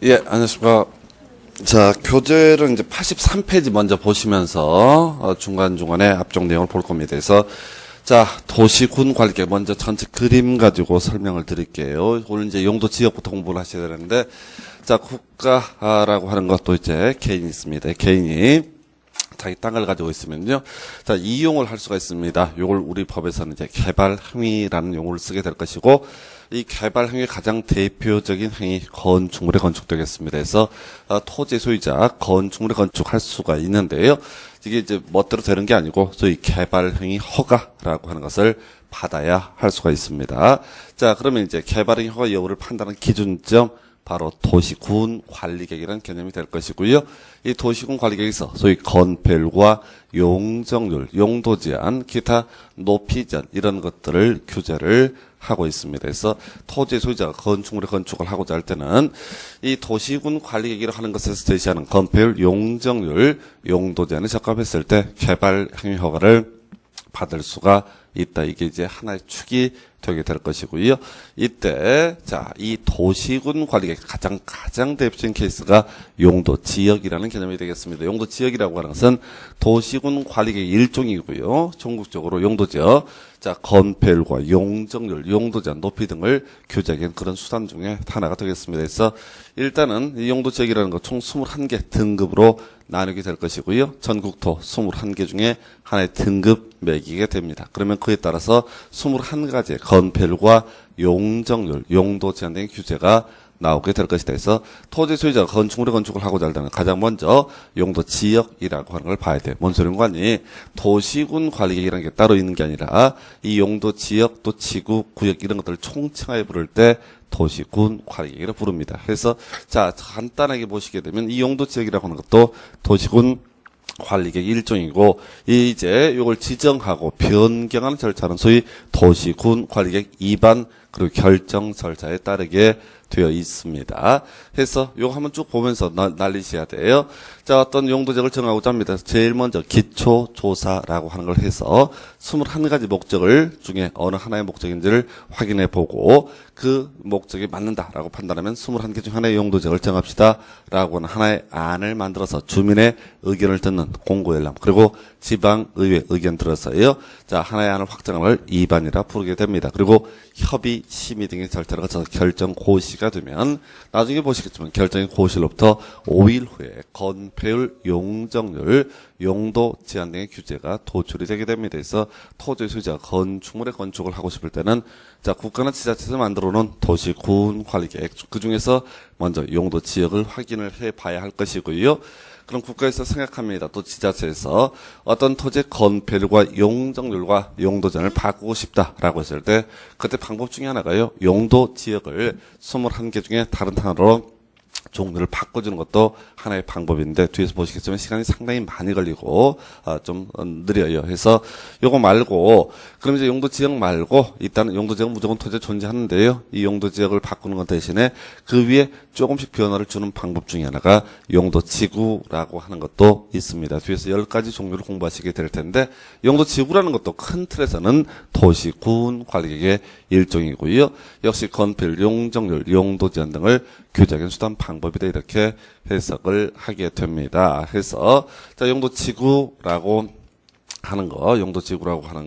예, 안녕하십니까. 자, 교재를 이제 83페이지 먼저 보시면서 중간중간에 앞쪽 내용을 볼 겁니다. 그래서 자, 도시군 관리계 먼저 전체 그림 가지고 설명을 드릴게요. 오늘 이제 용도 지역부터 공부를 하셔야 되는데, 자, 국가라고 하는 것도 이제 개인이 있습니다. 개인이 자기 땅을 가지고 있으면요, 자, 이용을 할 수가 있습니다. 요걸 우리 법에서는 이제 개발 행위라는 용어를 쓰게 될 것이고, 이 개발 행위의 가장 대표적인 행위, 건축물의 건축되겠습니다. 그래서 토지 소유자 건축물의 건축할 수가 있는데요. 이게 이제 멋대로 되는 게 아니고 소위 개발 행위 허가라고 하는 것을 받아야 할 수가 있습니다. 자, 그러면 이제 개발 행위 허가 여부를 판단하는 기준점, 바로 도시군 관리계획이라는 개념이 될 것이고요. 이 도시군 관리계획에서 소위 건폐율과 용적률, 용도 제한, 기타 높이 제한 이런 것들을 규제를 하고 있습니다. 그래서 토지 소유자가 건축물의 건축을 하고자 할 때는 이 도시군 관리계획을 하는 것에서 제시하는 건폐율, 용적률, 용도 제한에 적합했을 때 개발 행위 허가를 받을 수가 있다. 이게 이제 하나의 축이 되게 될 것이고요. 이때 자, 이 도시군 관리계획 가장 대표적인 케이스가 용도 지역이라는 개념이 되겠습니다. 용도 지역이라고 하는 것은 도시군 관리계획 일종이고요. 전국적으로 용도 지역, 자, 건폐율과 용적률, 용도 제한 높이 등을 규제하는 그런 수단 중에 하나가 되겠습니다. 그래서 일단은 이 용도 지역이라는 것 총 21개 등급으로 나누게 될 것이고요. 전국토 21개 중에 하나의 등급 매기게 됩니다. 그러면 그에 따라서 21가지의 건폐율과 용적률, 용도 제한 등의 규제가 나오게 될 것이다. 해서 토지 소유자가 건축물의 건축을 하고자 할 때는 가장 먼저 용도 지역이라고 하는 걸 봐야 돼. 뭔 소린가 하니 도시군 관리계획이라는 게 따로 있는 게 아니라 이 용도 지역 또 지구, 구역 이런 것들을 총칭하여 부를 때 도시군 관리계획이라고 부릅니다. 그래서 자, 간단하게 보시게 되면 이 용도 지역이라고 하는 것도 도시군 관리계획 일종이고, 이제 요걸 지정하고 변경하는 절차는 소위 도시군 관리계획 입안 그리고 결정 절차에 따르게 되어 있습니다. 그래서 요거 한번 쭉 보면서 날리셔야 돼요. 자, 어떤 용도지역을 정하고자 합니다. 제일 먼저 기초조사라고 하는 걸 해서 21가지 목적을 중에 어느 하나의 목적인지를 확인해 보고 그 목적이 맞는다라고 판단하면 21개 중 하나의 용도지역을 정합시다 라고 하는 하나의 안을 만들어서 주민의 의견을 듣는 공고열람, 그리고 지방의회 의견 들어서요, 자, 하나의 안을 확정한 걸 입안이라 부르게 됩니다. 그리고 협의, 심의 등의 절차를 거쳐서 결정 고시가 되면 나중에 보시겠지만 결정의 고시로부터 5일 후에 건폐율, 용적률, 용도 제한 등의 규제가 도출이 되게 됩니다. 그래서 토지 소유자가 건축물의 건축을 하고 싶을 때는 자, 국가나 지자체에서 만들어 놓은 도시군 관리계획, 그 중에서 먼저 용도 지역을 확인을 해 봐야 할 것이고요. 그럼 국가에서 생각합니다. 또 지자체에서 어떤 토지의 건폐율과 용적률과 용도 제한을 바꾸고 싶다라고 했을 때 그때 방법 중에 하나가요, 용도 지역을 21개 중에 다른 하나로 종류를 바꿔주는 것도 하나의 방법인데, 뒤에서 보시겠지만 시간이 상당히 많이 걸리고 좀 느려요. 그래서 요거 말고, 그럼 이제 용도 지역 말고 일단은 용도 지역은 무조건 토지에 존재하는데요, 이 용도 지역을 바꾸는 것 대신에 그 위에 조금씩 변화를 주는 방법 중에 하나가 용도 지구라고 하는 것도 있습니다. 뒤에서 10가지 종류를 공부하시게 될 텐데, 용도 지구라는 것도 큰 틀에서는 도시군 관리계획의 일종이고요. 역시 건폐율, 용적률, 용도 제한 등을 규제하는 수단 방법이다, 이렇게 해석을 하게 됩니다. 해서 자, 용도 지구라고 하는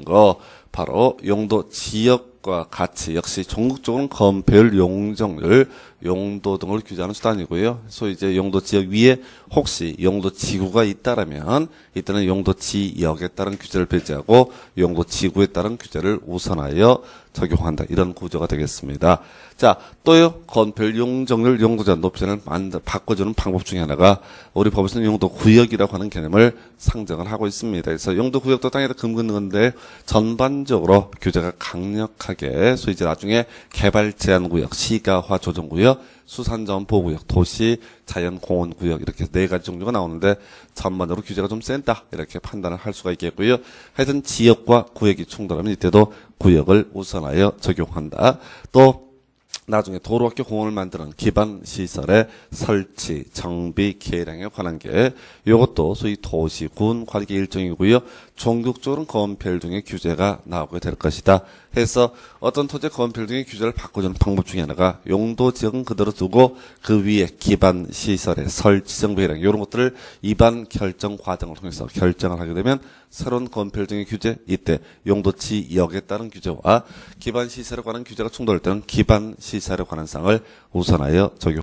거 바로 용도 지역과 같이 역시 전국적으로는 건폐율, 용적률, 용도 등을 규제하는 수단이고요. 소위 이제 용도 지역 위에 혹시 용도 지구가 있다라면 이때는 용도 지역에 따른 규제를 배제하고 용도 지구에 따른 규제를 우선하여 적용한다, 이런 구조가 되겠습니다. 자, 또요, 건폐율, 용적률, 용도 제한 높이 제한을 바꿔주는 방법 중에 하나가 우리 법에서는 용도 구역이라고 하는 개념을 상정을 하고 있습니다. 그래서 용도 구역도 땅에다 금긋는 건데 전반적으로 규제가 강력하게 소위 이제 나중에 개발 제한 구역, 시가화 조정 구역, 수산자원 보호구역, 도시 자연 공원 구역, 이렇게 4가지 종류가 나오는데 전반적으로 규제가 좀 센다, 이렇게 판단을 할 수가 있겠고요. 하여튼 지역과 구역이 충돌하면 이때도 구역을 우선하여 적용한다. 또 나중에 도로학교 공원을 만드는 기반 시설의 설치, 정비, 계량에 관한 게 이것도 소위 도시군 관리계 일종이고요. 종국적으로는 건폐율 등의 규제가 나오게 될 것이다. 해서 어떤 토지의 건폐율 등의 규제를 바꿔주는 방법 중에 하나가 용도 지역은 그대로 두고 그 위에 기반 시설의 설치 정비량 이런 것들을 입안 결정 과정을 통해서 결정을 하게 되면 새로운 건폐율 등의 규제, 이때 용도치 역에 따른 규제와 기반 시설에 관한 규제가 충돌할 때는 기반 시설에 관한 사항을 우선하여 적용.